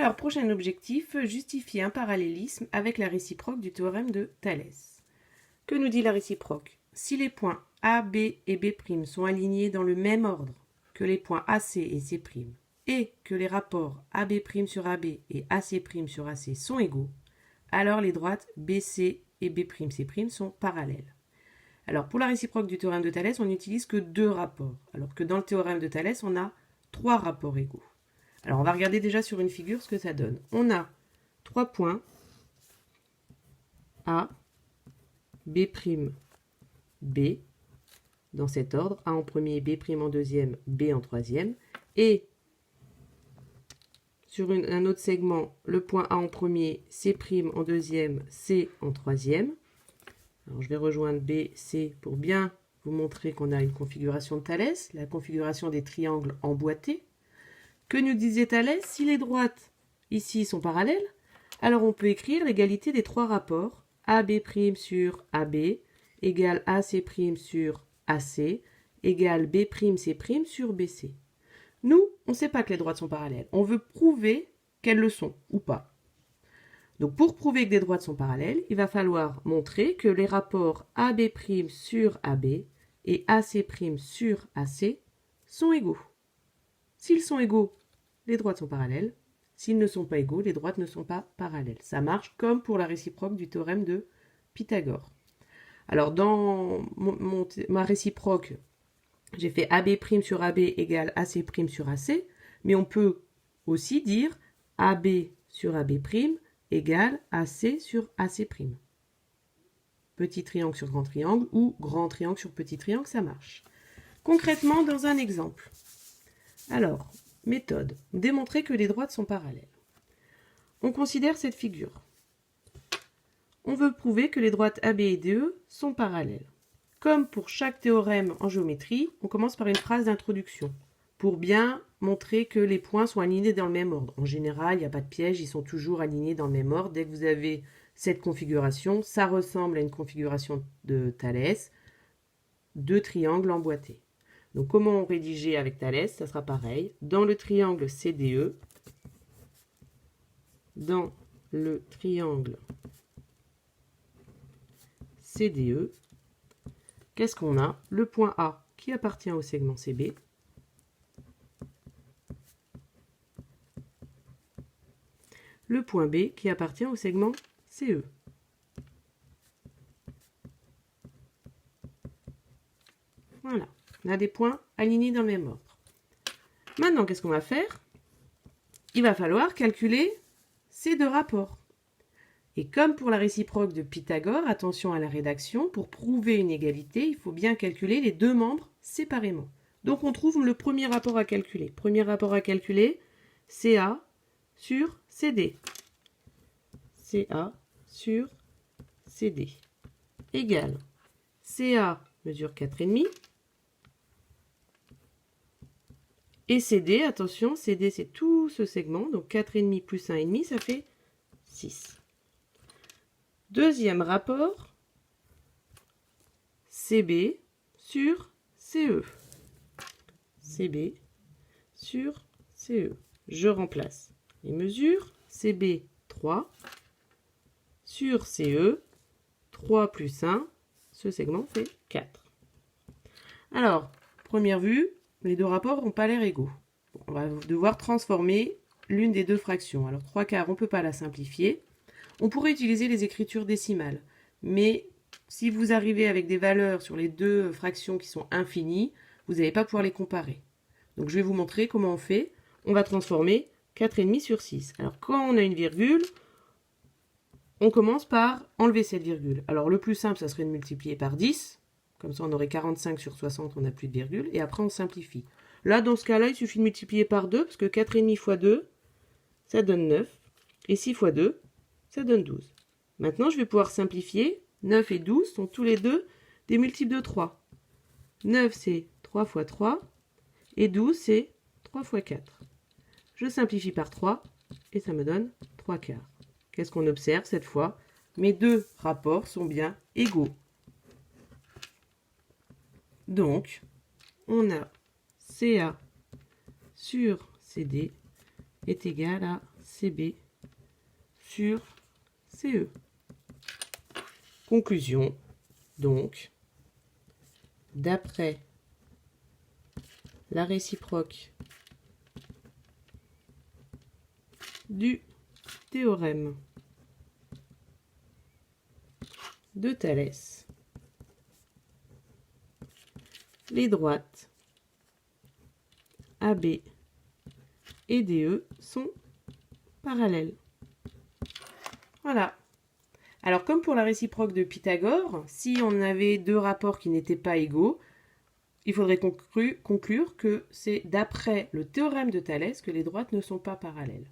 Alors, prochain objectif, justifier un parallélisme avec la réciproque du théorème de Thalès. Que nous dit la réciproque? Si les points A, B et B' sont alignés dans le même ordre que les points AC et C', et que les rapports AB' sur AB et AC' sur AC sont égaux, alors les droites BC et B'C' sont parallèles. Alors, pour la réciproque du théorème de Thalès, on n'utilise que 2 rapports, alors que dans le théorème de Thalès, on a 3 rapports égaux. Alors, on va regarder déjà sur une figure ce que ça donne. On a 3 points A, B', B, dans cet ordre, A en premier, B' en deuxième, B en troisième, et sur un autre segment, le point A en premier, C' en deuxième, C en troisième. Alors, je vais rejoindre B, C pour bien vous montrer qu'on a une configuration de Thalès, la configuration des triangles emboîtés. Que nous disait Thalès? Si les droites ici sont parallèles, alors on peut écrire l'égalité des 3 rapports AB' sur AB égale AC' sur AC égale B'C' sur BC. Nous, on ne sait pas que les droites sont parallèles. On veut prouver qu'elles le sont ou pas. Donc pour prouver que des droites sont parallèles, il va falloir montrer que les rapports AB' sur AB et AC' sur AC sont égaux. S'ils sont égaux, les droites sont parallèles. S'ils ne sont pas égaux, les droites ne sont pas parallèles. Ça marche comme pour la réciproque du théorème de Pythagore. Alors dans ma réciproque, j'ai fait AB' sur AB égale AC' sur AC, mais on peut aussi dire AB sur AB' égale AC sur AC'. Petit triangle sur grand triangle ou grand triangle sur petit triangle, ça marche. Concrètement, dans un exemple. Alors, méthode. Démontrer que les droites sont parallèles. On considère cette figure. On veut prouver que les droites AB et DE sont parallèles. Comme pour chaque théorème en géométrie, on commence par une phrase d'introduction pour bien montrer que les points sont alignés dans le même ordre. En général, il n'y a pas de piège, ils sont toujours alignés dans le même ordre. Dès que vous avez cette configuration, ça ressemble à une configuration de Thalès, 2 triangles emboîtés. Donc comment on rédigeait avec Thalès? Ça sera pareil. Dans le triangle CDE, qu'est-ce qu'on a? Le point A qui appartient au segment CB. Le point B qui appartient au segment CE. Voilà, on a des points alignés dans le même ordre. Maintenant, qu'est-ce qu'on va faire? Il va falloir calculer ces 2 rapports. Et comme pour la réciproque de Pythagore, attention à la rédaction, pour prouver une égalité, il faut bien calculer les 2 membres séparément. Donc on trouve le premier rapport à calculer. Premier rapport à calculer, CA sur CD. CA sur CD égale CA mesure 4,5 et CD, attention, CD c'est tout ce segment, donc 4,5 plus 1,5, ça fait 6. Deuxième rapport, CB sur CE. CB sur CE. Je remplace les mesures. CB 3 sur CE 3 plus 1. Ce segment fait 4. Alors, première vue, les 2 rapports n'ont pas l'air égaux. On va devoir transformer l'une des 2 fractions. Alors 3/4, on ne peut pas la simplifier. On pourrait utiliser les écritures décimales, mais si vous arrivez avec des valeurs sur les 2 fractions qui sont infinies, vous n'allez pas pouvoir les comparer. Donc je vais vous montrer comment on fait. On va transformer 4,5 sur 6. Alors quand on a une virgule, on commence par enlever cette virgule. Alors le plus simple, ça serait de multiplier par 10. Comme ça, on aurait 45 sur 60, on n'a plus de virgule. Et après, on simplifie. Là, dans ce cas-là, il suffit de multiplier par 2, parce que 4,5 fois 2, ça donne 9. Et 6 fois 2, ça donne 12. Maintenant, je vais pouvoir simplifier. 9 et 12 sont tous les deux des multiples de 3. 9, c'est 3 fois 3. Et 12, c'est 3 fois 4. Je simplifie par 3 et ça me donne 3/4. Qu'est-ce qu'on observe cette fois? Mes 2 rapports sont bien égaux. Donc, on a CA sur CD est égal à CB sur CE. Conclusion, donc, d'après la réciproque du théorème de Thalès, les droites AB et DE sont parallèles. Voilà. Alors, comme pour la réciproque de Pythagore, si on avait deux rapports qui n'étaient pas égaux, il faudrait conclure que c'est d'après le théorème de Thalès que les droites ne sont pas parallèles.